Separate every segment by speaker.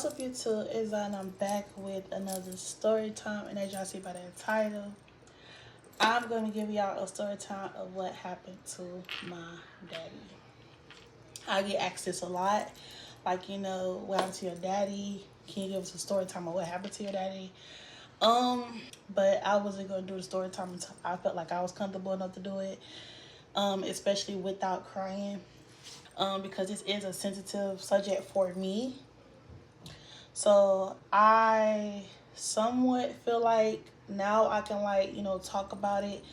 Speaker 1: What's up YouTube, it's and I'm back with another story time, and as y'all see by that title, I'm going to give y'all a story time of what happened to my daddy. I get asked this a lot, like, what happened to your daddy? Can you give us a story time of what happened to your daddy? But I wasn't going to do the story time until I felt like I was comfortable enough to do it, especially without crying, because this is a sensitive subject for me. So I somewhat feel like now I can talk about it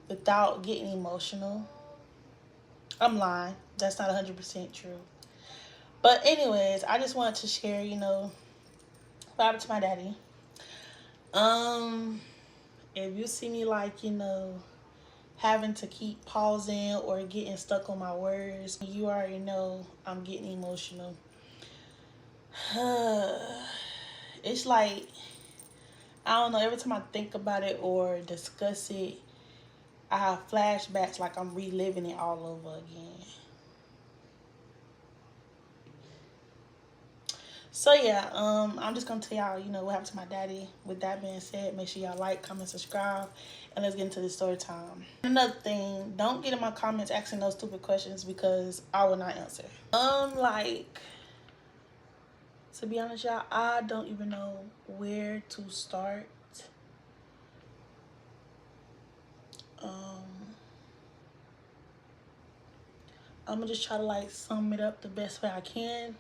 Speaker 1: without getting emotional. I'm lying. That's not 100% true. But anyways, I just wanted to share, what happened to my daddy. Um, if you see me having to keep pausing or getting stuck on my words, you already know I'm getting emotional. It's like, I don't know, every time I think about it or discuss it, I have flashbacks like I'm reliving it all over again. So yeah, I'm just gonna tell y'all, what happened to my daddy. With that being said, make sure y'all like, comment, subscribe, and let's get into the story time. Another thing, don't get in my comments asking those stupid questions because I will not answer. To be honest, y'all, I don't even know where to start. I'm gonna just try to sum it up the best way I can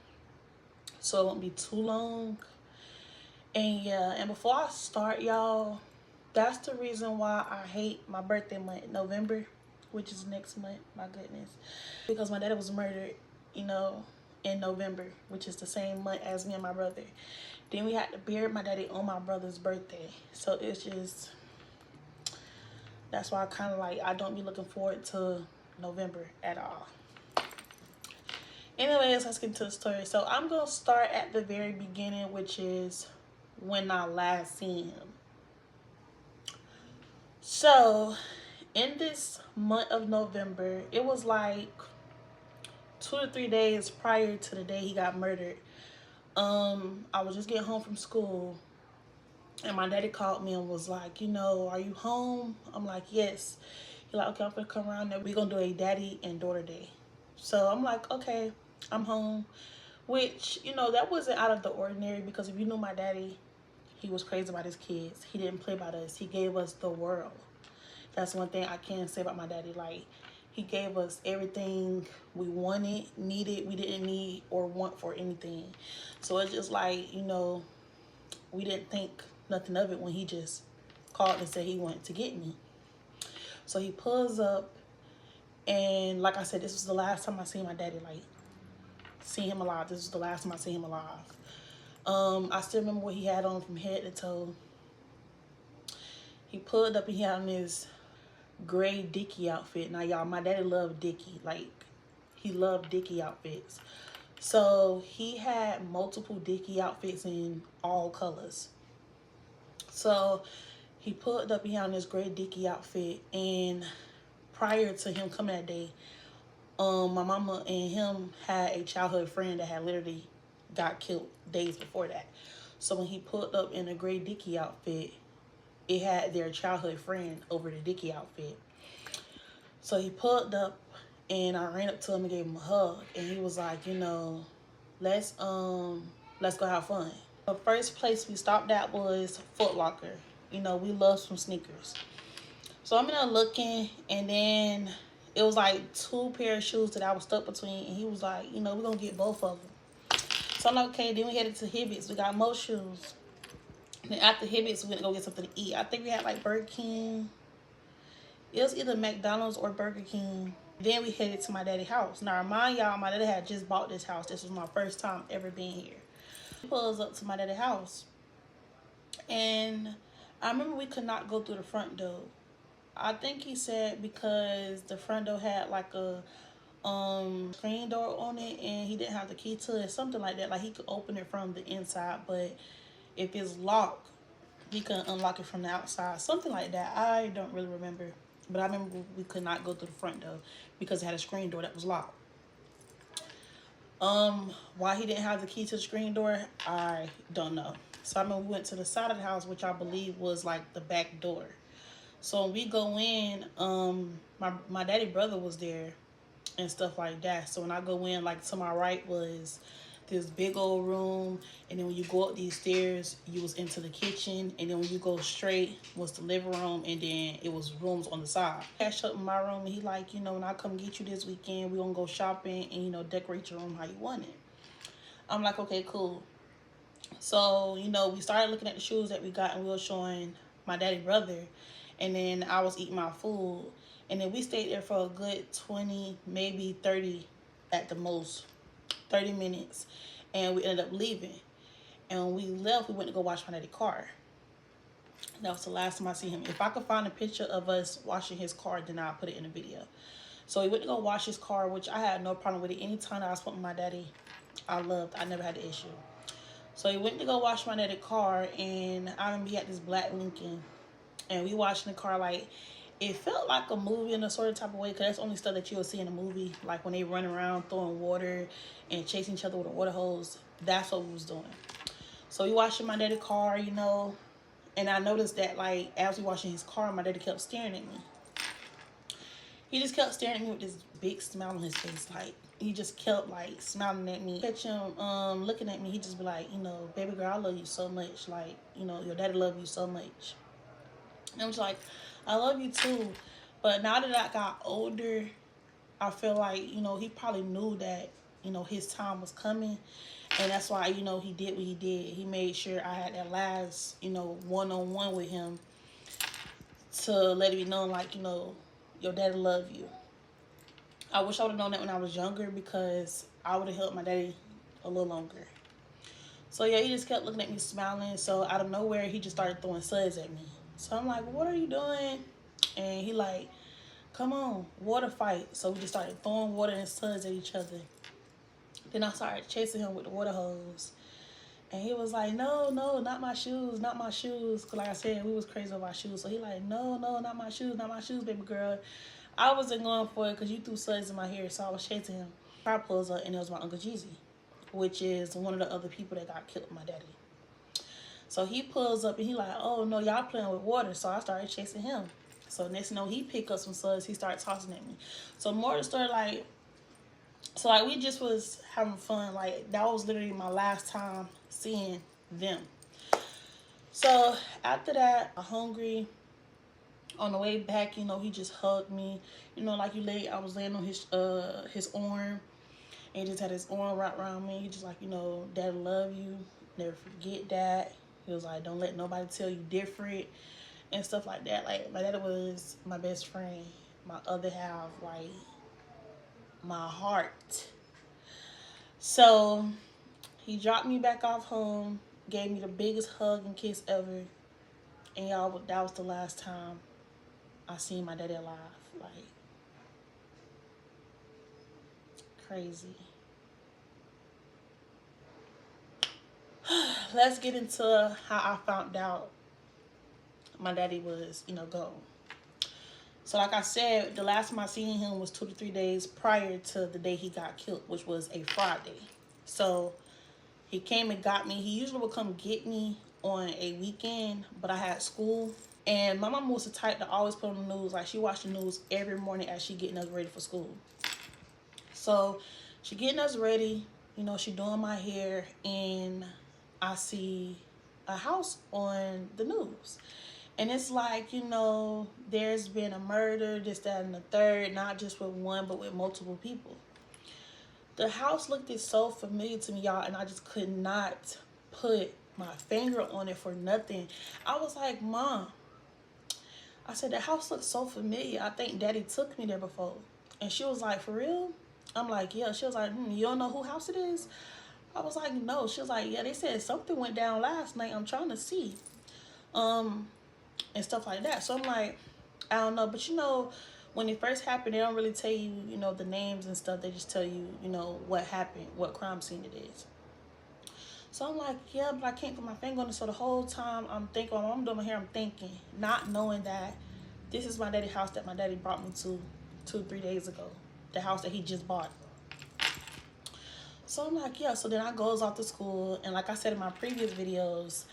Speaker 1: so it won't be too long. And yeah, and before I start, y'all, that's the reason why I hate my birthday month, November, which is next month. My goodness. Because my daddy was murdered, in November, which is the same month as me and my brother. Then we had to bury my daddy on my brother's birthday. So it's just, that's why I don't be looking forward to November at all. Anyways, let's get into the story. So I'm going to start at the very beginning, which is when I last seen him. So in this month of November, it was like 2 to 3 days prior to the day he got murdered. I was just getting home from school, and my daddy called me and was like, are you home? I'm like, yes. He's like, okay, I'm gonna come around there. We're gonna do a daddy and daughter day. So I'm like, okay, I'm home. Which, that wasn't out of the ordinary, because if you knew my daddy, he was crazy about his kids. He didn't play about us. He gave us the world. That's one thing I can say about my daddy. He gave us everything we wanted, needed. We didn't need or want for anything. So it's just we didn't think nothing of it when he just called and said he wanted to get me. So he pulls up, and like I said, this was the last time I seen my daddy, see him alive. This was the last time I seen him alive. I still remember what he had on from head to toe. He pulled up and he had on his gray Dickie outfit. Now, y'all, my daddy loved Dickie. He loved Dickie outfits. So he had multiple Dickie outfits in all colors. So he pulled up and he had on this gray Dickie outfit. And prior to him coming that day, my mama and him had a childhood friend that had literally got killed days before that. So when he pulled up in a gray Dickie outfit, it had their childhood friend over the Dickie outfit. So he pulled up, and I ran up to him and gave him a hug, and he was like, let's go have fun. The first place we stopped at was Foot Locker. We love some sneakers. So I'm in there looking, and then it was like 2 pair of shoes that I was stuck between, and he was like, we're gonna get both of them. So I'm like, okay. Then we headed to Hibbett's. We got more shoes. And then after Hibbett's, we went to go get something to eat. I think we had Burger King. It was either McDonald's or Burger King. Then we headed to my daddy's house. Now, remind y'all, my daddy had just bought this house. This was my first time ever being here. He pulls up to my daddy's house. And I remember we could not go through the front door. I think he said because the front door had a screen door on it, and he didn't have the key to it, something like that. He could open it from the inside, but if it's locked, he couldn't unlock it from the outside, something like that. I don't really remember, but I remember we could not go through the front door because it had a screen door that was locked. Why he didn't have the key to the screen door, I don't know. So I mean, we went to the side of the house, which I believe was like the back door. So when we go in, my daddy brother was there and stuff like that. So when I go in, like to my right was this big old room, and then when you go up these stairs, you was into the kitchen, and then when you go straight was the living room, and then it was rooms on the side. I shut in my room, and he like, when I come get you this weekend, we gonna go shopping and decorate your room how you want it. I'm like, okay, cool. So we started looking at the shoes that we got, and we were showing my daddy brother, and then I was eating my food, and then we stayed there for a good 20, maybe 30 at the most, 30 minutes, and we ended up leaving. And when we left, we went to go wash my daddy's car. That was the last time I see him. If I could find a picture of us washing his car, then I'll put it in the video. So we went to go wash his car, which I had no problem with it. Anytime I spent with my daddy, I never had an issue. So he went to go wash my daddy's car, and I remember he had this black Lincoln, and we watching the car. Like, it felt like a movie in a sort of type of way, because that's the only stuff that you'll see in a movie, like when they run around throwing water and chasing each other with a water hose. That's what we was doing. So we watching my daddy's car, and I noticed that, like, as we washing his car, my daddy kept staring at me. He just kept staring at me with this big smile on his face. Like, he just kept, like, smiling at me. Catch him looking at me, he just be like, baby girl, I love you so much. Like, your daddy love you so much. And I was like, I love you too. But now that I got older, I feel like, he probably knew that, his time was coming. And that's why, he did what he did. He made sure I had that last, one-on-one with him to let me know, like, your daddy love you. I wish I would have known that when I was younger, because I would have helped my daddy a little longer. So, yeah, he just kept looking at me smiling. So, out of nowhere, he just started throwing suds at me. So, I'm like, what are you doing? And he like, come on, water fight. So, we just started throwing water and suds at each other. Then I started chasing him with the water hose. And he was like, no, not my shoes, not my shoes. Because like I said, we was crazy about shoes. So he like, no, not my shoes, baby girl. I wasn't going for it because you threw suds in my hair. So I was chasing him. Car pulls up, and it was my Uncle Jeezy, which is one of the other people that got killed with my daddy. So he pulls up, and he like, oh, no, y'all playing with water. So I started chasing him. So next thing you know, he picked up some suds. He started tossing at me. So more of the story, like, so, like, we just was having fun. Like, that was literally my last time seeing them. So, after that, I'm hungry. On the way back, he just hugged me. Like I was laying on his arm. And he just had his arm wrapped around me. He just like, Daddy love you. Never forget that. He was like, don't let nobody tell you different. And stuff like that. Like, my daddy was my best friend. My other half, like, my heart. So he dropped me back off home, gave me the biggest hug and kiss ever, and y'all, that was the last time I seen my daddy alive. Like, crazy. Let's get into how I found out my daddy was gone. So like I said, the last time I seen him was 2 to 3 days prior to the day he got killed, which was a Friday. So he came and got me. He usually would come get me on a weekend, but I had school. And my mom was the type to always put on the news. Like, she watched the news every morning as she getting us ready for school. So she getting us ready, she doing my hair, and I see a house on the news. And it's like, there's been a murder, this, that, and the third, not just with one, but with multiple people. The house looked so familiar to me, y'all, and I just could not put my finger on it for nothing. I was like, Mom, I said, the house looks so familiar. I think Daddy took me there before. And she was like, for real? I'm like, yeah. She was like, you don't know whose house it is? I was like, no. She was like, yeah, they said something went down last night. I'm trying to see. And stuff like that. So I'm like, I don't know. But when it first happened, they don't really tell you, the names and stuff. They just tell you, what happened, what crime scene it is. So I'm like, yeah, but I can't put my finger on it. So the whole time I'm thinking, while I'm doing my hair, I'm thinking, not knowing that this is my daddy's house that my daddy brought me to 2 or 3 days ago. The house that he just bought. So I'm like, yeah. So then I goes off to school, and like I said in my previous videos,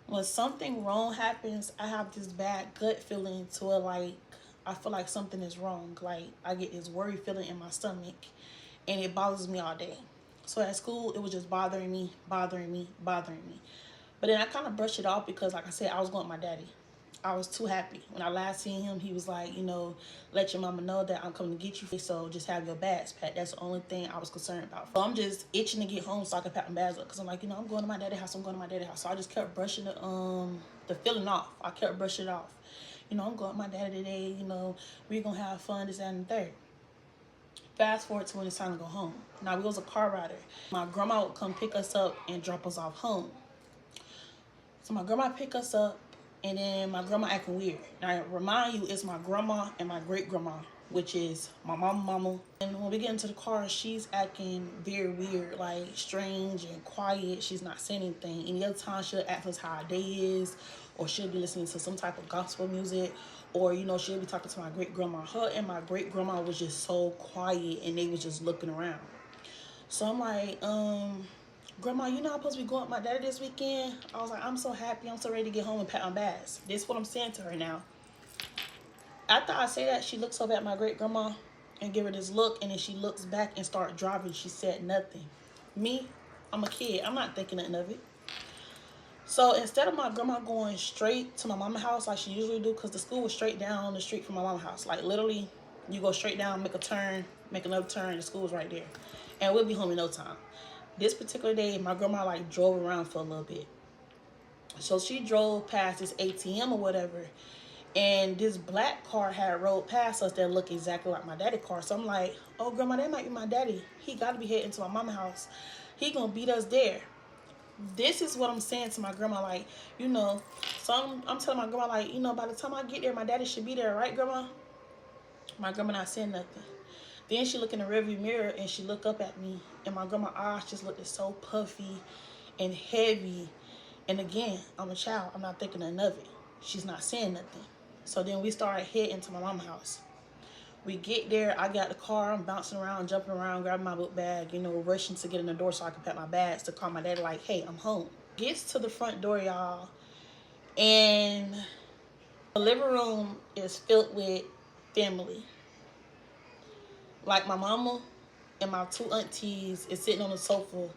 Speaker 1: when something wrong happens, I have this bad gut feeling to it, like I feel like something is wrong. Like I get this worry feeling in my stomach, and it bothers me all day. So at school, it was just bothering me, bothering me, bothering me. But then I kind of brushed it off because, like I said, I was going with my daddy. I was too happy. When I last seen him, he was like, you know, let your mama know that I'm coming to get you. So just have your bags packed. That's the only thing I was concerned about. So I'm just itching to get home so I can pack my bags up. Because I'm like, you know, I'm going to my daddy's house. I'm going to my daddy's house. So I just kept brushing the feeling off. I kept brushing it off. You know, I'm going with my daddy today. You know, we're going to have fun, this, that, and the third. Fast forward to when it's time to go home. Now, we was a car rider. My grandma would come pick us up and drop us off home. So my grandma pick us up, and then my grandma acting weird. Now, I remind you, it's my grandma and my great-grandma, which is my mama. And when we get into the car, she's acting very weird, like strange and quiet. She's not saying anything. Any other time, she'll ask us how our day is, or she'll be listening to some type of gospel music, or, you know, she'll be talking to my great-grandma. Her and my great-grandma was just so quiet, and they was just looking around. So I'm like, Grandma, you know I'm supposed to be going with my daddy this weekend? I was like, I'm so happy. I'm so ready to get home and pack my bags. This is what I'm saying to her now. After I say that, she looks over at my great-grandma and give her this look, and then she looks back and start driving. She said nothing. Me, I'm a kid. I'm not thinking nothing of it. So instead of my grandma going straight to my mama's house like she usually do, because the school was straight down the street from my mama's house. Like literally, you go straight down, make a turn, make another turn, the school's right there. And we'll be home in no time. This particular day, my grandma like drove around for a little bit. So she drove past this ATM or whatever, and this black car had rode past us that looked exactly like my daddy's car. So I'm like, oh, Grandma, that might be my daddy. He got to be heading to my mama's house. He gonna beat us there. This is what I'm saying to my grandma, like, you know, so I'm telling my grandma, like, you know, by the time I get there, my daddy should be there, right, Grandma? My grandma not saying nothing. Then she look in the rearview mirror and she look up at me, and my grandma's eyes just looked so puffy and heavy. And again, I'm a child. I'm not thinking of it. She's not saying nothing. So then we started heading to my mama's house. We get there. I got the car. I'm bouncing around, jumping around, grabbing my book bag, you know, rushing to get in the door so I can pack my bags to call my daddy like, hey, I'm home. Gets to the front door, y'all, and the living room is filled with family. Like my mama and my two aunties is sitting on the sofa,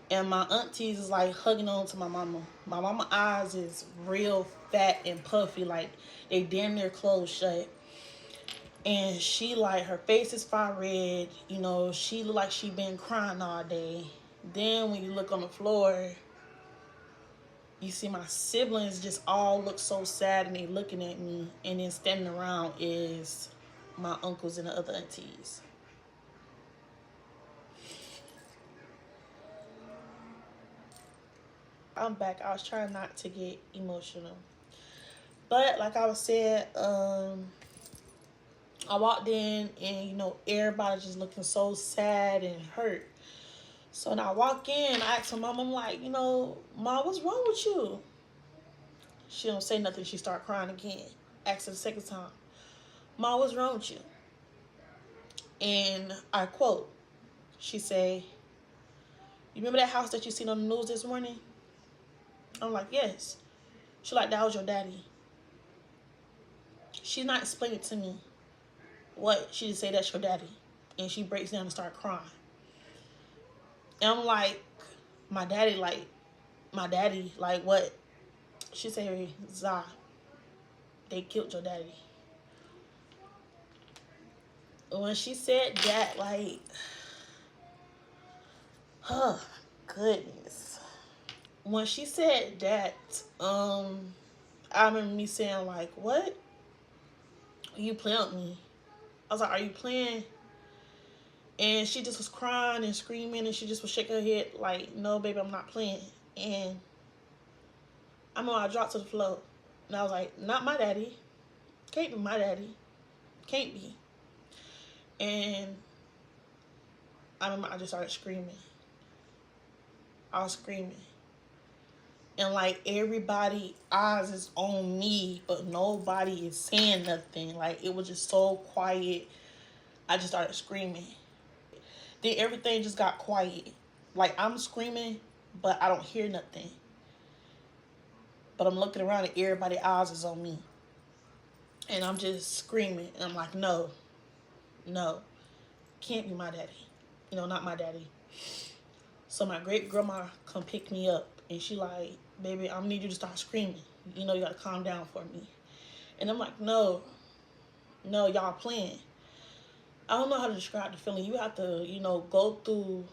Speaker 1: and my aunties is like hugging on to my mama. My mama eyes is real fat and puffy, like they damn near closed shut. And she like, her face is fire red, you know, she look like she been crying all day. Then when you look on the floor, you see my siblings just all look so sad and they looking at me. And then standing around is my uncles and the other aunties. I'm back. I was trying not to get emotional. But like I was saying, I walked in and, you know, everybody just looking so sad and hurt. So when I walk in, I ask my mom, I'm like, you know, Mom, what's wrong with you? She don't say nothing. She start crying again. Ask her the second time, Mom, what's wrong with you? And I quote, she say, you remember that house that you seen on the news this morning? I'm like, yes. She like, that was your daddy. She's not explaining to me what. She just say that's your daddy. And she breaks down and start crying. And I'm like, my daddy, like what? She say, Zah, they killed your daddy. When she said that, like, oh, goodness. When she said that, I remember me saying, like, what? You playing with me? I was like, are you playing? And she just was crying and screaming, and she just was shaking her head like, no, baby, I'm not playing. And I know I dropped to the floor. And I was like, not my daddy. Can't be my daddy. Can't be. And I remember I just started screaming. I was screaming. And like everybody eyes is on me, but nobody is saying nothing. Like it was just so quiet. I just started screaming. Then everything just got quiet. Like, I'm screaming, but I don't hear nothing. But I'm looking around and everybody's eyes is on me. And I'm just screaming. And I'm like, no, no, can't be my daddy. You know, not my daddy. So my great grandma come pick me up. And she like, baby, I need you to start screaming. You know, you got to calm down for me. And I'm like, no, no, y'all playing. I don't know how to describe the feeling. You have to, you know, go through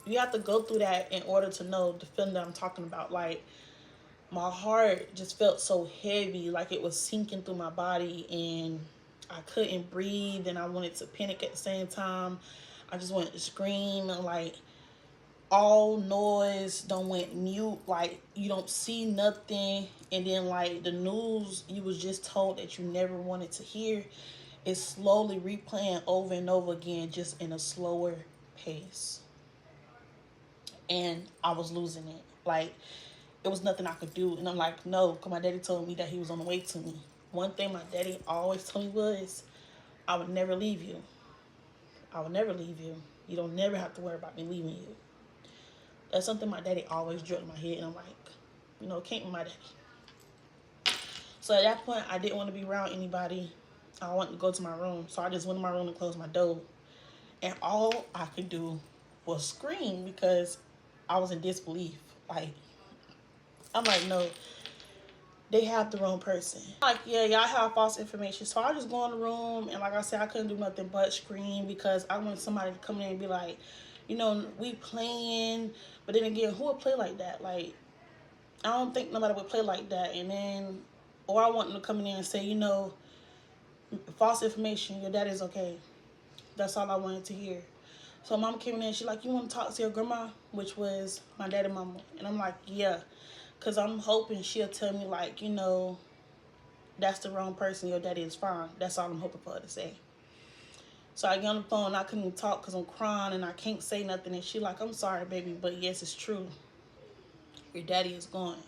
Speaker 1: that in order to know the feeling that I'm talking about. Like, my heart just felt so heavy, like it was sinking through my body, and I couldn't breathe, and I wanted to panic at the same time. I just wanted to scream, and like all noise don't went mute, like you don't see nothing. And then like the news you was just told that you never wanted to hear is slowly replaying over and over again, just in a slower pace. And I was losing it. Like, it was nothing I could do. And I'm like, no, because my daddy told me that he was on the way to me. One thing my daddy always told me was, I would never leave you. I would never leave you. You don't never have to worry about me leaving you. That's something my daddy always drilled in my head. And I'm like, you know, it can't be my daddy. So at that point, I didn't want to be around anybody. I wanted to go to my room. So I just went in my room and closed my door. And all I could do was scream because I was in disbelief. Like, I'm like, no, they have the wrong person. Like, yeah, y'all have false information. So I just go in the room, and like I said, I couldn't do nothing but scream because I want somebody to come in and be like, you know, we playing. But then again, who would play like that? Like, I don't think nobody would play like that. And then, or I want them to come in there and say, you know, false information, your daddy's okay. That's all I wanted to hear. So mom came in and she's like, you want to talk to your grandma? Which was my daddy and mama. And I'm like, yeah. Because I'm hoping she'll tell me, like, you know, that's the wrong person. Your daddy is fine. That's all I'm hoping for her to say. So I get on the phone. I couldn't even talk because I'm crying and I can't say nothing. And she like, I'm sorry, baby, but yes, it's true. Your daddy is gone.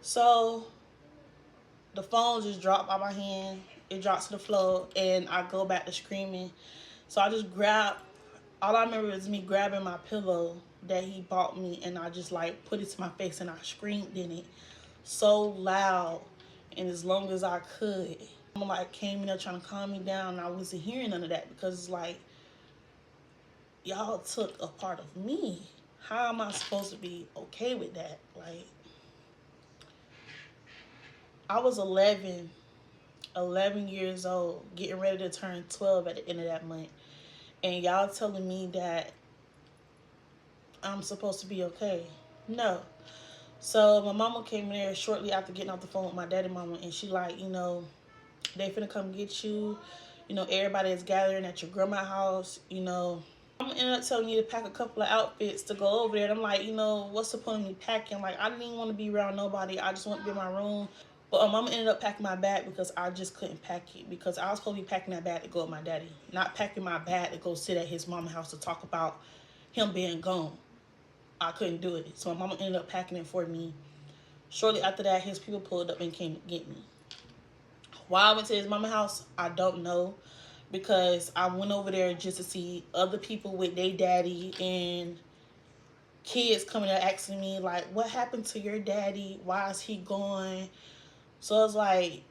Speaker 1: So the phone just dropped out of my hand. It drops to the floor and I go back to screaming. So I just grab, all I remember is me grabbing my pillow that he bought me, and I just like put it to my face and I screamed in it so loud and as long as I could. I'm like came in there trying to calm me down, and I wasn't hearing none of that because it's like, y'all took a part of me. How am I supposed to be okay with that? Like, I was 11 years old, getting ready to turn 12 at the end of that month. And y'all telling me that I'm supposed to be okay. No. So my mama came in there shortly after getting off the phone with my daddy mama, and she like, you know, they finna come get you. You know, everybody is gathering at your grandma's house. You know, I'm ended up telling you to pack a couple of outfits to go over there. And I'm like, you know, what's the point of me packing? Like, I didn't even want to be around nobody. I just want to be in my room. But mama ended up packing my bag because I just couldn't pack it, because I was supposed to be packing that bag to go with my daddy, not packing my bag to go sit at his mama's house to talk about him being gone. I couldn't do it. So my mama ended up packing it for me. Shortly after that, his people pulled up and came to get me. Why I went to his mama's house, I don't know. Because I went over there just to see other people with their daddy, and kids coming there asking me, like, what happened to your daddy? Why is he gone? So I was like,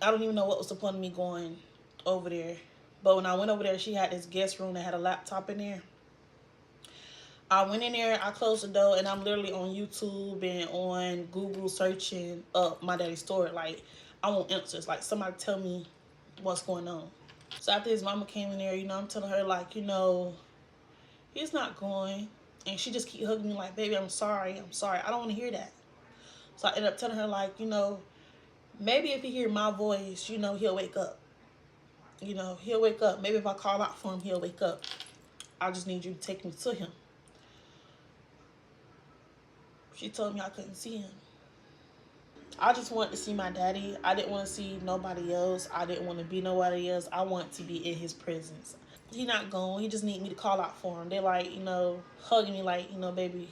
Speaker 1: I don't even know what was the point of me going over there. But when I went over there, she had this guest room that had a laptop in there. I went in there, I closed the door, and I'm literally on YouTube and on Google searching up my daddy's story. Like, I want answers. Like, somebody tell me what's going on. So after his mama came in there, you know, I'm telling her, like, you know, he's not going. And she just keep hugging me like, baby, I'm sorry. I don't want to hear that. So I ended up telling her, like, you know, maybe if he hear my voice, you know, he'll wake up. You know, he'll wake up. Maybe if I call out for him, he'll wake up. I just need you to take me to him. She told me I couldn't see him. I just wanted to see my daddy. I didn't want to see nobody else. I didn't want to be nobody else. I want to be in his presence. He not gone. He just need me to call out for him. They like, you know, hugging me like, you know, baby,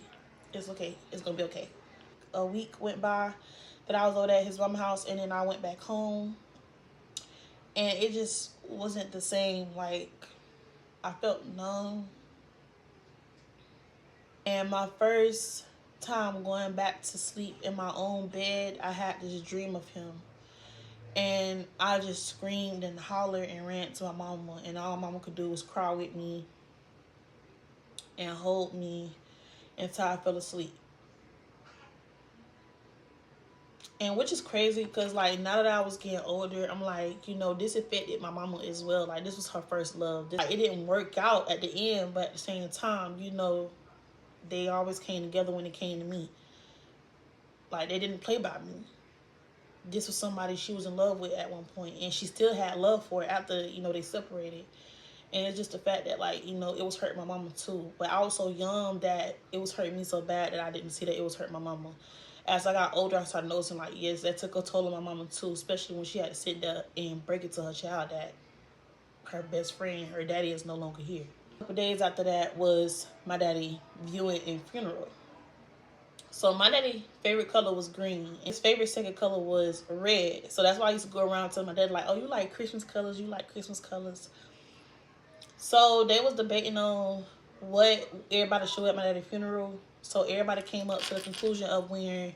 Speaker 1: it's okay. It's going to be okay. A week went by that I was over at his mama's house, and then I went back home. And it just wasn't the same. Like, I felt numb. And my first time going back to sleep in my own bed, I had this dream of him. And I just screamed and hollered and ran to my mama. And all mama could do was cry with me and hold me until I fell asleep. And which is crazy because, like, now that I was getting older, I'm like, you know, this affected my mama as well. Like, this was her first love. Like, it didn't work out at the end, but at the same time, you know, they always came together when it came to me. Like, they didn't play by me. This was somebody she was in love with at one point, and she still had love for it after, you know, they separated. And it's just the fact that, like, you know, it was hurting my mama too. But I was so young that it was hurting me so bad that I didn't see that it was hurting my mama. As I got older, I started noticing, like, yes, that took a toll on my mama too, especially when she had to sit there and break it to her child that her best friend, her daddy, is no longer here. A couple days after that was my daddy viewing and funeral. So my daddy's favorite color was green. His favorite second color was red. So that's why I used to go around to my dad like, oh, you like Christmas colors? You like Christmas colors? So they was debating on what everybody should wear at my daddy's funeral. So everybody came up to the conclusion of wearing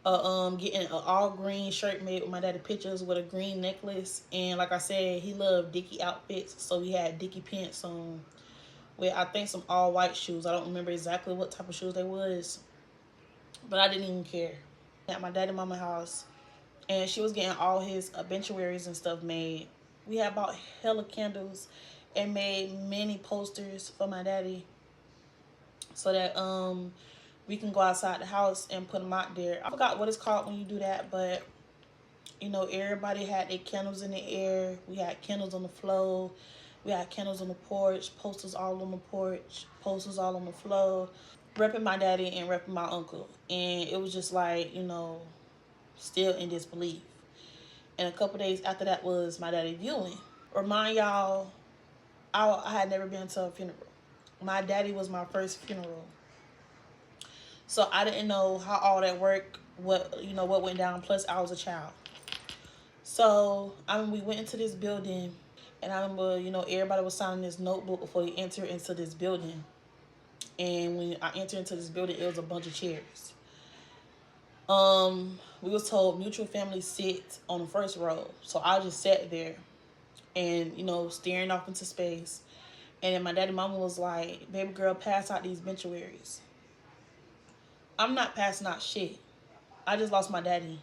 Speaker 1: getting an all green shirt made with my daddy pictures with a green necklace. And like I said, he loved Dickie outfits. So we had Dickie pants on with, I think, some all white shoes. I don't remember exactly what type of shoes they was, but I didn't even care. At my daddy mama house, and she was getting all his obituaries and stuff made. We had bought hella candles and made many posters for my daddy so that we can go outside the house and put them out there. I forgot what it's called when you do that, but you know, everybody had their candles in the air. We had candles on the floor. We had candles on the porch, posters all on the porch, posters all on the floor, repping my daddy and repping my uncle. And it was just like, you know, still in disbelief. And a couple days after that was my daddy viewing. Remind y'all, I had never been to a funeral. My daddy was my first funeral. So I didn't know how all that worked, what went down. Plus, I was a child. So we went into this building, and I remember, you know, everybody was signing this notebook before you enter into this building. And when I entered into this building, it was a bunch of chairs. We was told mutual family sit on the first row. So I just sat there and, you know, staring off into space. And then my daddy mama was like, baby girl, pass out these obituaries. I'm not passing out shit. I just lost my daddy.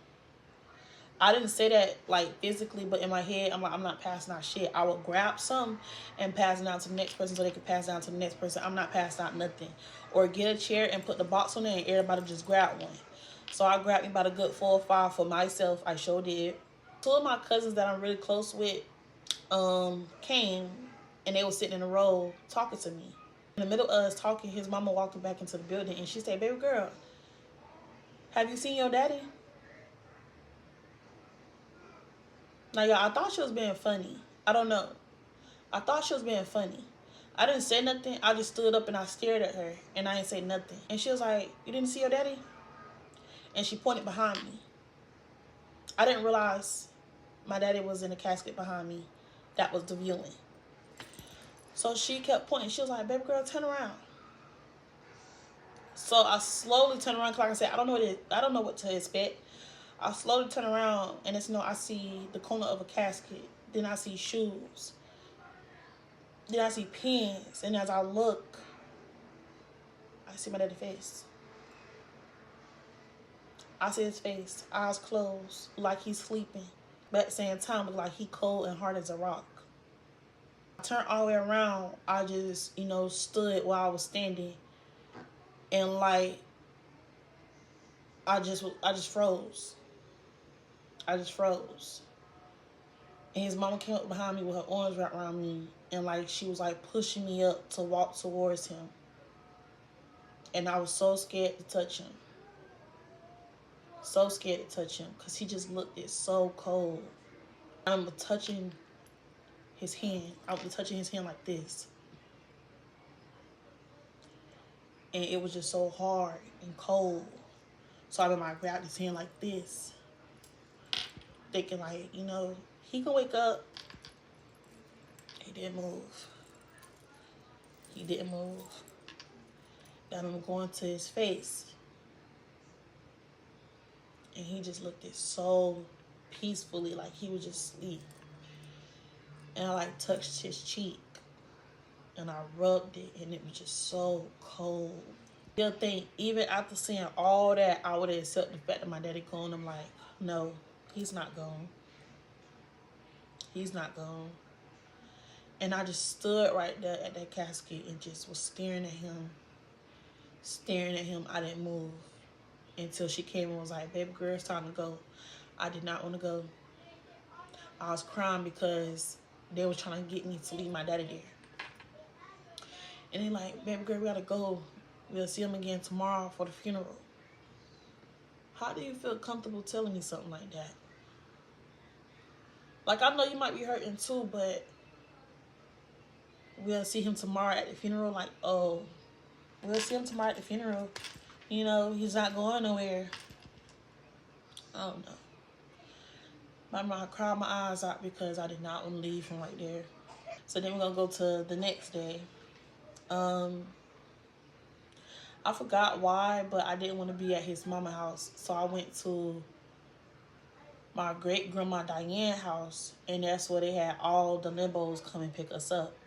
Speaker 1: I didn't say that, like, physically, but in my head, I'm like, I'm not passing out shit. I would grab some and pass it down to the next person so they could pass it down to the next person. I'm not passing out nothing. Or get a chair and put the box on there and everybody just grab one. So I grabbed me about a good 4 or 5 for myself. I sure did. 2 of my cousins that I'm really close with came, and they were sitting in a row talking to me. In the middle of us talking, his mama walked back into the building, and she said, baby girl, have you seen your daddy? Now, y'all, I thought she was being funny. I don't know. I thought she was being funny. I didn't say nothing. I just stood up and I stared at her, and I didn't say nothing. And she was like, you didn't see your daddy? And she pointed behind me. I didn't realize my daddy was in the casket behind me. That was the viewing. So she kept pointing. She was like, baby girl, turn around. So I slowly turned around, because like I said, I don't know what to expect. I slowly turn around, and it's, you know, I see the corner of a casket. Then I see shoes. Then I see pins. And as I look, I see my daddy's face. I see his face, eyes closed, like he's sleeping. But at the same time, look like he cold and hard as a rock. I turned all the way around. I just, you know, stood while I was standing. And, like, I just froze. I just froze. And his mama came up behind me with her arms wrapped around me. And, like, she was, like, pushing me up to walk towards him. And I was so scared to touch him. So scared to touch him, because he just looked it so cold. I remember touching his hand. I was touching his hand like this. And it was just so hard and cold. So I remember I grabbed his hand like this, thinking, like, you know, he can wake up. He didn't move. He didn't move. got him going to his face. And he just looked it so peacefully, like he was just asleep. And I like touched his cheek and I rubbed it, and it was just so cold. Still think, even after seeing all that, I would have accepted the fact that my daddy gone. I'm like, no, he's not gone. He's not gone. And I just stood right there at that casket and just was staring at him. Staring at him. I didn't move until she came and was like, baby girl, it's time to go. I did not want to go. I was crying because they were trying to get me to leave my daddy there. And they like, baby girl, we gotta go. We'll see him again tomorrow for the funeral. How do you feel comfortable telling me something like that? Like, I know you might be hurting too, but we'll see him tomorrow at the funeral. Like, oh, we'll see him tomorrow at the funeral. You know, he's not going nowhere. I don't know. I cried my eyes out because I did not want to leave him right there. So then we're going to go to the next day. I forgot why, but I didn't want to be at his mama's house. So I went to my great-grandma Diane's house, and that's where they had all the limbos come and pick us up.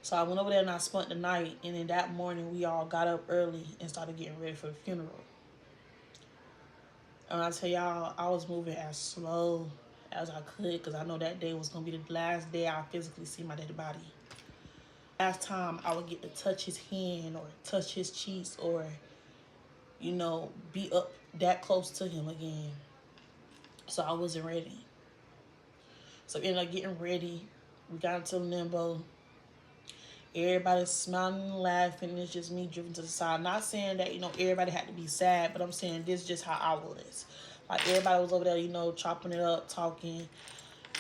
Speaker 1: So I went over there and I spent the night, and then that morning we all got up early and started getting ready for the funeral. And I tell y'all, I was moving as slow as I could because I know that day was going to be the last day I physically see my dead body. Last time I would get to touch his hand or touch his cheeks or, you know, be up that close to him again. So I wasn't ready. So we ended up getting ready. We got into the limbo. Everybody's smiling and laughing. It's just me driven to the side. Not saying that, you know, everybody had to be sad, but I'm saying this is just how I was. Like, everybody was over there, you know, chopping it up, talking.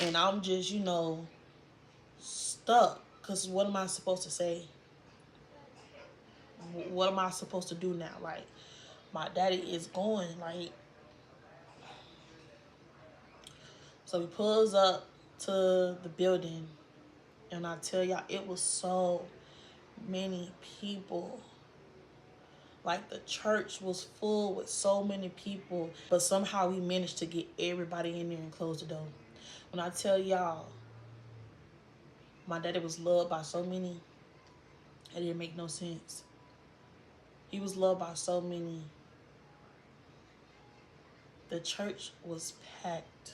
Speaker 1: And I'm just, you know, stuck. Because what am I supposed to say? What am I supposed to do now? Like, my daddy is going. Like, so we pulls up to the building. And I tell y'all, it was so many people. Like, the church was full with so many people. But somehow we managed to get everybody in there and close the door. When I tell y'all, my daddy was loved by so many, it didn't make no sense. He was loved by so many. The church was packed.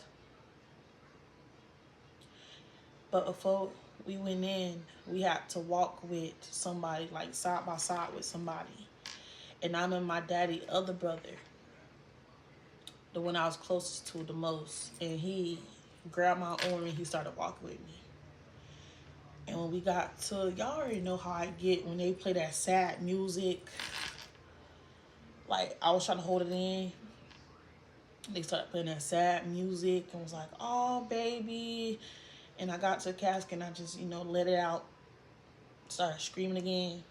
Speaker 1: But before we went in, we had to walk with somebody, like side by side with somebody. And I'm in my daddy's other brother, the one I was closest to the most. And he grabbed my arm and he started walking with me. And when we got to, y'all already know how I get when they play that sad music. Like, I was trying to hold it in. They started playing that sad music and was like, oh, baby. And I got to the casket and I just, you know, let it out. Started screaming again.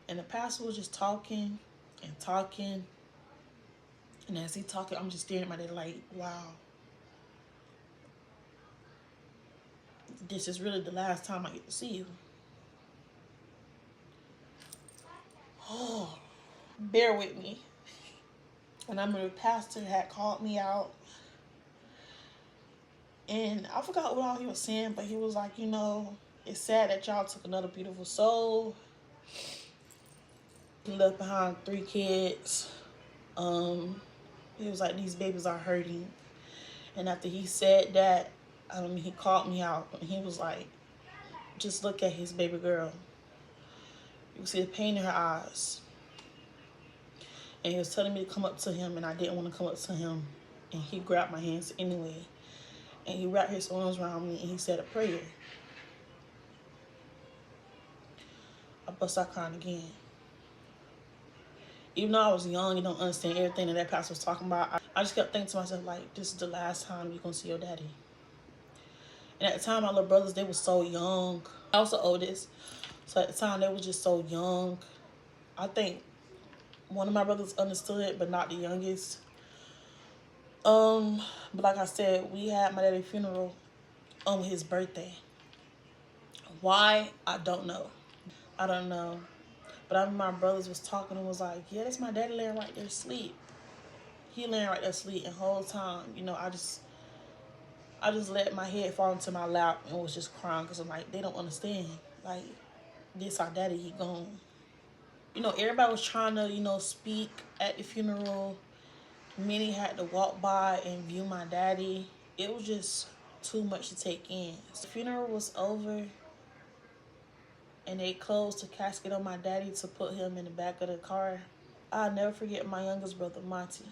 Speaker 1: And the pastor was just talking and talking. And as he talking, I'm just staring at my dad like, wow. This is really the last time I get to see you. Oh, bear with me. And I remember the pastor had called me out. And I forgot what all he was saying, but he was like, you know, it's sad that y'all took another beautiful soul. He left behind 3 kids. He was like, these babies are hurting. And after he said that, he called me out. And he was like, just look at his baby girl. You can see the pain in her eyes. And he was telling me to come up to him, and I didn't want to come up to him. And he grabbed my hands anyway. And he wrapped his arms around me, and he said a prayer. I bust out crying again. Even though I was young and don't understand everything that pastor was talking about, I just kept thinking to myself, like, this is the last time you're going to see your daddy. And at the time, my little brothers, they were so young. I was the oldest. So at the time, they were just so young. I think one of my brothers understood, but not the youngest. But like I said, we had my daddy's funeral on his birthday. Why? I don't know. I don't know. But I remember my brothers was talking and was like, yeah, that's my daddy laying right there asleep. He laying right there asleep, and the whole time, you know, I just let my head fall into my lap and was just crying because I'm like, they don't understand. Like, this our daddy, he gone. You know, everybody was trying to, you know, speak at the funeral. Many had to walk by and view my daddy. It was just too much to take in. So the funeral was over and they closed the casket on my daddy to put him in the back of the car. I'll never forget my youngest brother, Monty.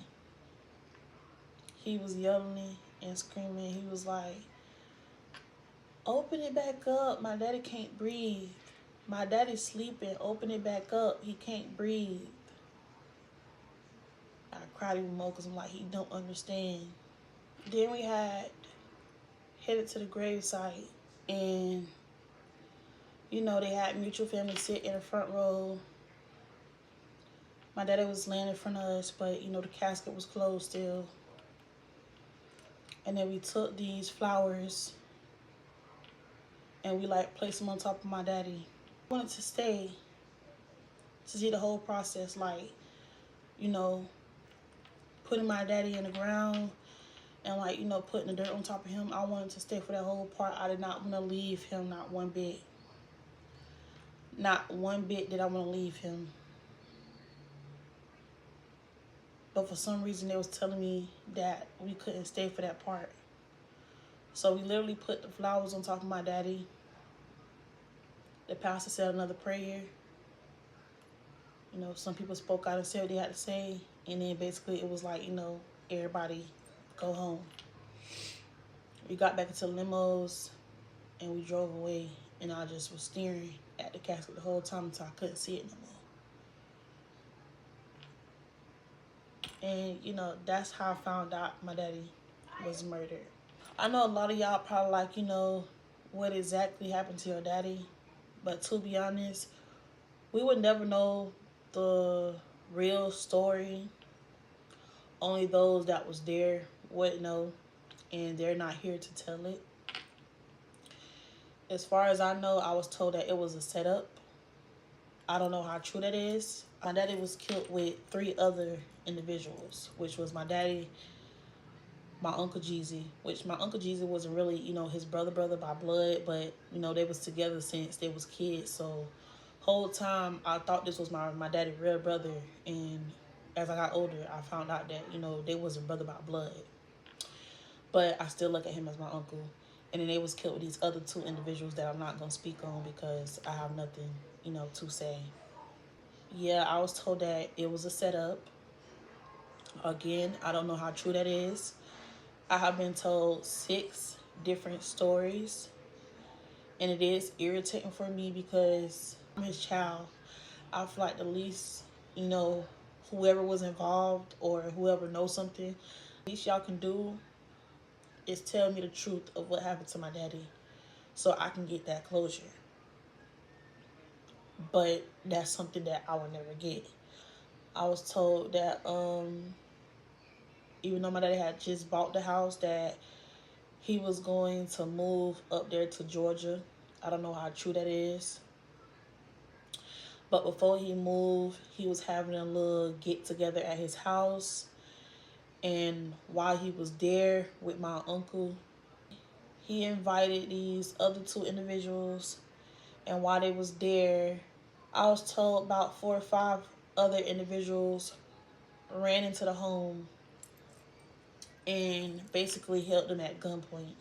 Speaker 1: He was yelling and screaming. He was like, open it back up. My daddy can't breathe. My daddy's sleeping. Open it back up. He can't breathe. I cried even more because I'm like, he don't understand. Then we had headed to the gravesite, and you know, they had mutual family sit in the front row. My daddy was laying in front of us, but you know, the casket was closed still. And then we took these flowers and we like placed them on top of my daddy. I wanted to stay to see the whole process, like, you know, putting my daddy in the ground and like, you know, putting the dirt on top of him. I wanted to stay for that whole part. I did not want to leave him, not one bit. Not one bit did I want to leave him. But for some reason they was telling me that we couldn't stay for that part. So we literally put the flowers on top of my daddy. The pastor said another prayer. You know, some people spoke out and said what they had to say. And then basically it was like, you know, everybody go home. We got back into the limos and we drove away. And I just was staring at the casket the whole time until I couldn't see it no more. And, you know, that's how I found out my daddy was murdered. I know a lot of y'all probably like, you know, what exactly happened to your daddy. But to be honest, we would never know the real story. Only those that was there would know, and they're not here to tell it. As far as I know, I was told that it was a setup. I don't know how true that is. My daddy was killed with 3 other individuals, which was my daddy, my Uncle Jeezy, which my Uncle Jeezy wasn't really, you know, his brother by blood, but, you know, they was together since they was kids. So whole time I thought this was my daddy's real brother, and as I got older, I found out that, you know, they wasn't brother by blood. But I still look at him as my uncle. And then they was killed with these other 2 individuals that I'm not going to speak on because I have nothing, you know, to say. Yeah, I was told that it was a setup. Again, I don't know how true that is. I have been told 6 different stories. And it is irritating for me because I'm his child. I feel like the least, you know, whoever was involved or whoever knows something, the least y'all can do is tell me the truth of what happened to my daddy so I can get that closure. But that's something that I will never get. I was told that even though my daddy had just bought the house, that he was going to move up there to Georgia. I don't know how true that is. But before he moved, he was having a little get together at his house. And while he was there with my uncle, he invited these other 2 individuals. And while they was there, I was told about 4 or 5 other individuals ran into the home and basically held them at gunpoint.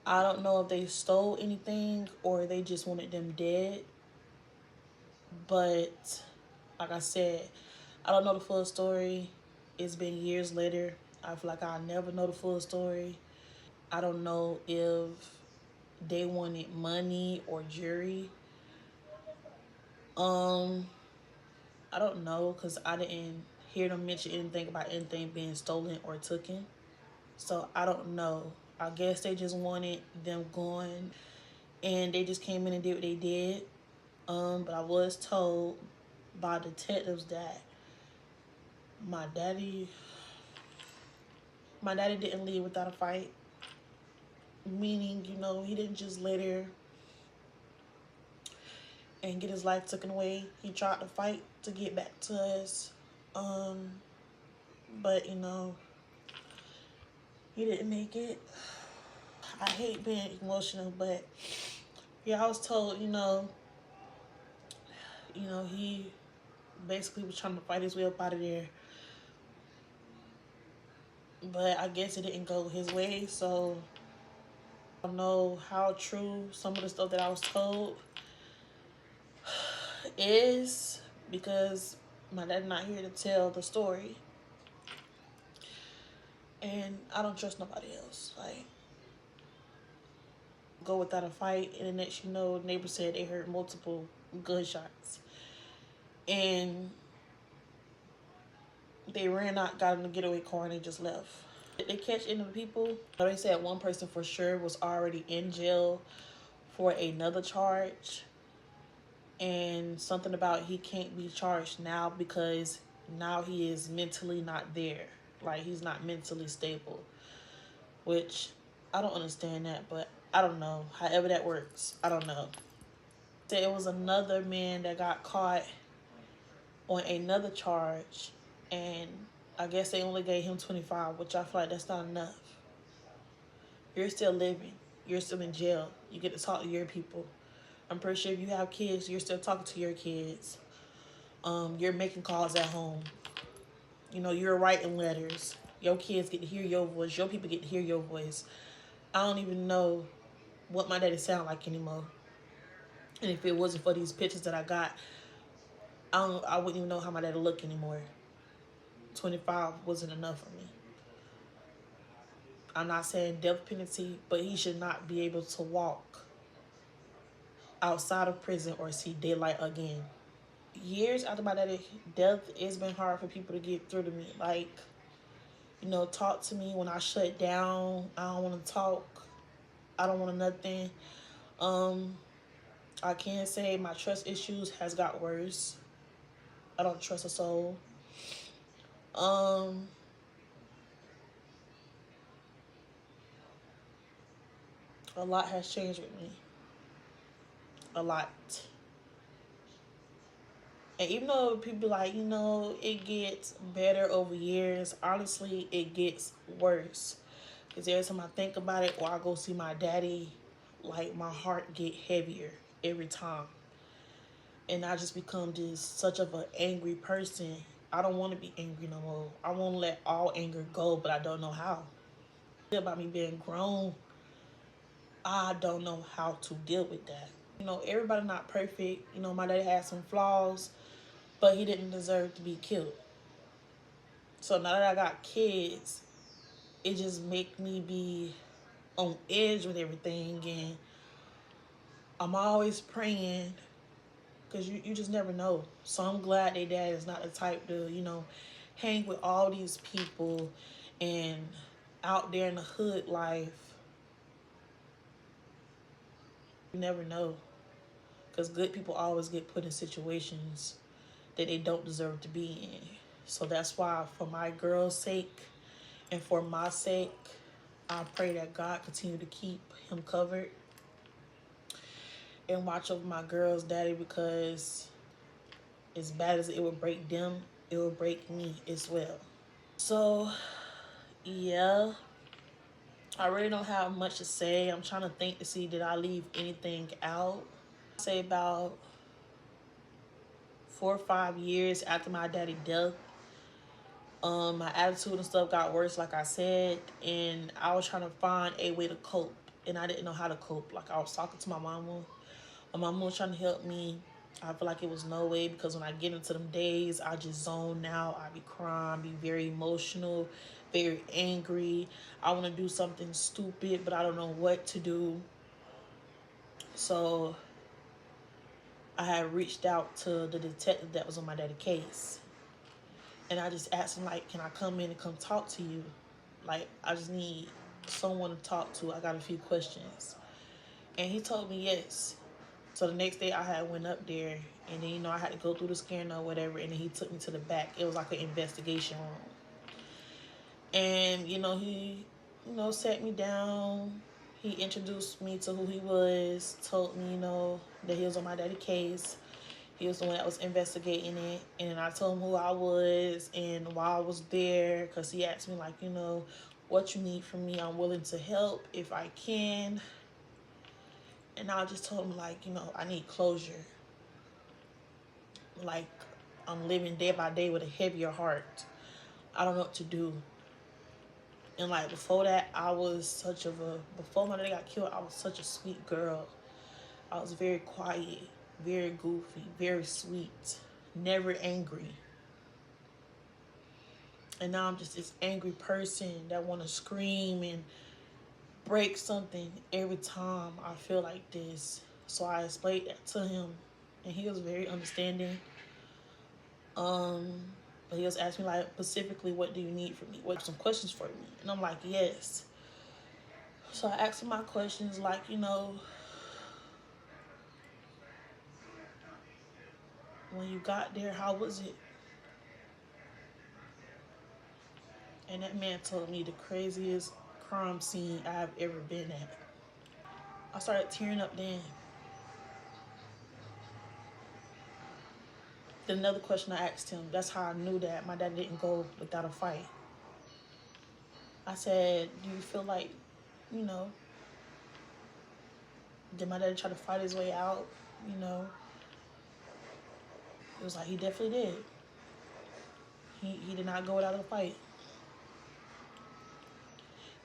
Speaker 1: I don't know if they stole anything or they just wanted them dead. But like I said, I don't know the full story. It's been years later. I feel like I'll never know the full story. I don't know if they wanted money or jury. I don't know because I didn't hear them mention anything about anything being stolen or taken. So I don't know. I guess they just wanted them going and they just came in and did what they did. But I was told by detectives that my daddy didn't leave without a fight. Meaning, you know, he didn't just lay there and get his life taken away. He tried to fight to get back to us. But you know, he didn't make it. I hate being emotional, but yeah, I was told, he basically was trying to fight his way up out of there. But I guess it didn't go his way, so I don't know how true some of the stuff that I was told is, because my dad's not here to tell the story. And I don't trust nobody else. Like, go without a fight, and the next you know, neighbors said they heard multiple gunshots. And they ran out, got in the getaway car, and they just left. They catch any of the people. They said one person for sure was already in jail for another charge. And something about he can't be charged now because now he is mentally not there. Like, he's not mentally stable. Which, I don't understand that, but I don't know. However that works, I don't know. There was another man that got caught on another charge, and I guess they only gave him 25, which I feel like that's not enough. You're still living. You're still in jail. You get to talk to your people. I'm pretty sure if you have kids, you're still talking to your kids. You're making calls at home. You're writing letters. Your kids get to hear your voice. Your people get to hear your voice. I don't even know what my daddy sound like anymore. And if it wasn't for these pictures that I got, I wouldn't even know how my daddy look anymore. 25 wasn't enough for me. I'm not saying death penalty, but he should not be able to walk outside of prison or see daylight again. Years after my daddy's death, it's been hard for people to get through to me. Like, talk to me when I shut down. I don't want to talk. I don't want nothing. I can't say my trust issues has got worse. I don't trust a soul. A lot has changed with me. A lot. And even though people like, it gets better over years, honestly, it gets worse. Because every time I think about it or I go see my daddy, like, my heart get heavier every time. And I just become just such of an angry person. I don't want to be angry no more. I want to let all anger go, but I don't know how. About me being grown, I don't know how to deal with that. Everybody not perfect. My daddy had some flaws, but he didn't deserve to be killed. So now that I got kids, it just make me be on edge with everything, and I'm always praying because you just never know. So I'm glad their dad is not the type to, hang with all these people and out there in the hood life. You never know, because good people always get put in situations that they don't deserve to be in. So that's why, for my girl's sake and for my sake, I pray that God continue to keep him covered and watch over my girl's daddy, because as bad as it would break them, it will break me as well. So, yeah, I really don't have much to say. I'm trying to think to see, did I leave anything out? I'd say about 4 or 5 years after my daddy's death, my attitude and stuff got worse, like I said, and I was trying to find a way to cope, and I didn't know how to cope. Like, I was talking to my mama. My mama was trying to help me. I feel like it was no way, because when I get into them days, I just zone out. I be crying, be very emotional, very angry. I want to do something stupid, but I don't know what to do. So I had reached out to the detective that was on my daddy's case. And I just asked him, like, can I come in and come talk to you? Like, I just need someone to talk to. I got a few questions. And he told me yes. So the next day I had went up there, and then, I had to go through the scanner or whatever, and then he took me to the back. It was like an investigation room. And, he, sat me down. He introduced me to who he was, told me, you know, that he was on my daddy case. He was the one that was investigating it. And then I told him who I was and why I was there. Because he asked me, like, you know, what you need from me. I'm willing to help if I can. And I just told him, like, you know, I need closure. Like, I'm living day by day with a heavier heart. I don't know what to do. And, like, before that, I was such of a... Before my dad got killed, I was such a sweet girl. I was very quiet, very goofy, very sweet, never angry. And now I'm just this angry person that want to scream and break something every time I feel like this. So I explained that to him, and he was very understanding. But he was asking me, like, specifically, what do you need from me? What some questions for me? And I'm like, yes. So I asked him my questions, like, you know, when you got there, how was it? And that man told me the craziest crime scene I've ever been at. I started tearing up then. Then another question I asked him, that's how I knew that my dad didn't go without a fight. I said, do you feel like, you know, did my dad try to fight his way out? You know, it was like, he definitely did. He did not go without a fight.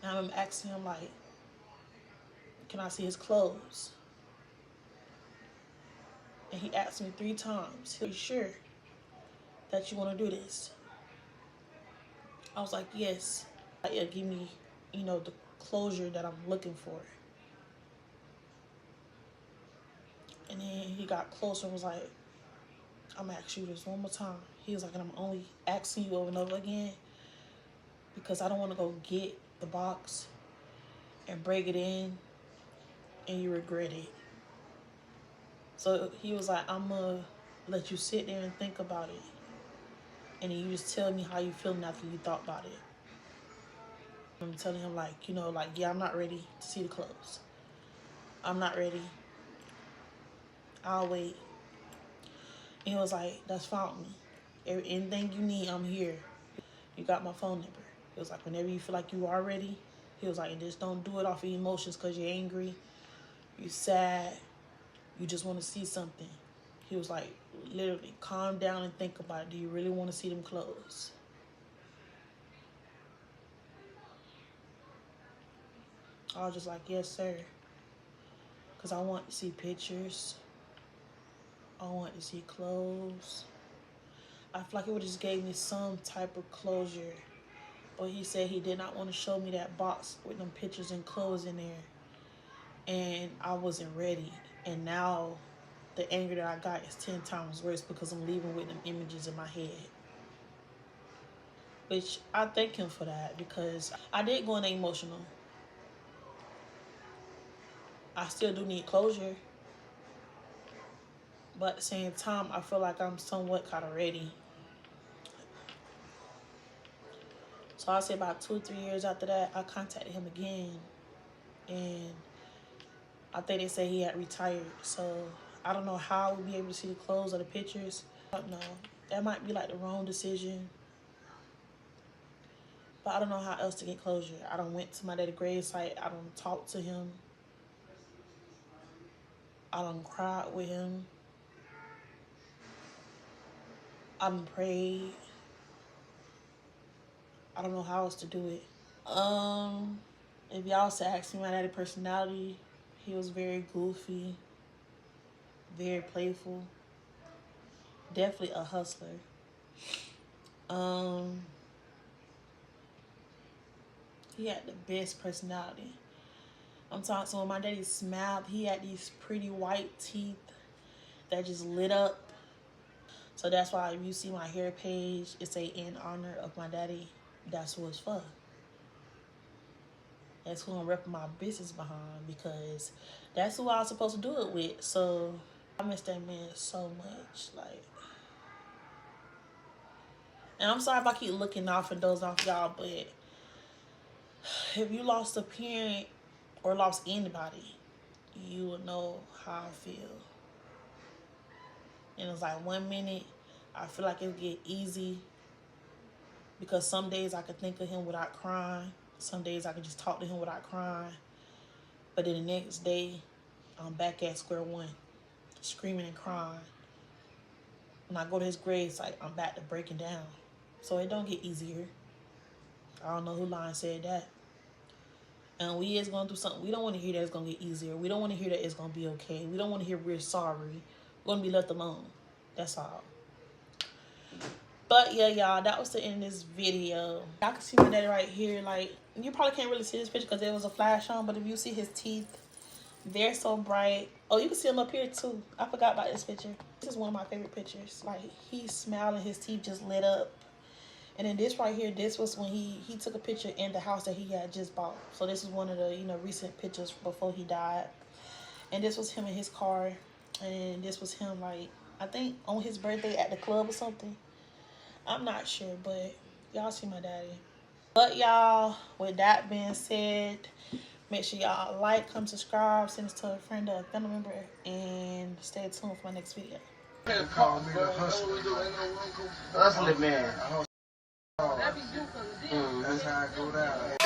Speaker 1: Now I'm asking him, like, can I see his clothes? And he asked me 3 times, are you sure that you want to do this? I was like, yes. Yeah, give me, you know, the closure that I'm looking for. And then he got closer and was like, I'm gonna ask you this one more time. He was like, and I'm only asking you over and over again because I don't want to go get the box and break it in and you regret it. So he was like, I'm gonna let you sit there and think about it. And then you just tell me how you feeling after you thought about it. I'm telling him, like, you know, like, yeah, I'm not ready to see the clothes. I'm not ready. I'll wait. And he was like, that's fine with me. Anything you need, I'm here. You got my phone number. He was like, whenever you feel like you are ready, he was like, and just don't do it off of emotions because you're angry, you're sad, you just want to see something. He was like, literally, calm down and think about it. Do you really want to see them clothes? I was just like, yes, sir. Because I want to see pictures. I want to see clothes. I feel like it would just gave me some type of closure. But he said he did not want to show me that box with them pictures and clothes in there. And I wasn't ready. And now the anger that I got is 10 times worse because I'm leaving with them images in my head. Which I thank him for that because I did go in emotional. I still do need closure. But at the same time, I feel like I'm somewhat kind of ready. So I say about 2 or 3 years after that, I contacted him again. And I think they say he had retired. So I don't know how I would be able to see the clothes or the pictures. I don't know. That might be like the wrong decision. But I don't know how else to get closure. I don't went to my daddy grave site. I don't talk to him. I don't cry with him. I don't pray. I don't know how else to do it. If y'all to ask me my daddy personality, he was very goofy, very playful, definitely a hustler. He had the best personality. I'm talking, so when my daddy smiled, he had these pretty white teeth that just lit up. So that's why if you see my hair page, it's a in honor of my daddy. That's who it's for. That's who I'm repping my business behind because that's who I was supposed to do it with. So I miss that man so much. Like, and I'm sorry if I keep looking off and dozing off y'all, but if you lost a parent or lost anybody, you would know how I feel. And it's like 1 minute, I feel like it'll get easy because some days I could think of him without crying. Some days I could just talk to him without crying. But then the next day, I'm back at square one, screaming and crying. When I go to his grave, it's like I'm back to breaking down. So it don't get easier. I don't know who line said that. And we is going through something. We don't want to hear that it's going to get easier. We don't want to hear that it's going to be okay. We don't want to hear we're sorry. We're going to be left alone. That's all. But yeah, y'all, that was the end of this video. Y'all can see my daddy right here. Like, you probably can't really see this picture because there was a flash on. But if you see his teeth, they're so bright. Oh, you can see him up here too. I forgot about this picture. This is one of my favorite pictures. Like, he's smiling, his teeth just lit up. And then this right here, this was when he took a picture in the house that he had just bought. So this is one of the, recent pictures before he died. And this was him in his car. And this was him, like, I think on his birthday at the club or something. I'm not sure, but y'all see my daddy. But y'all, with that being said, make sure y'all like, comment, subscribe, send this to a friend or a family member, and stay tuned for my next video.
Speaker 2: They call me the hustler. Hustler man. That's how I go down.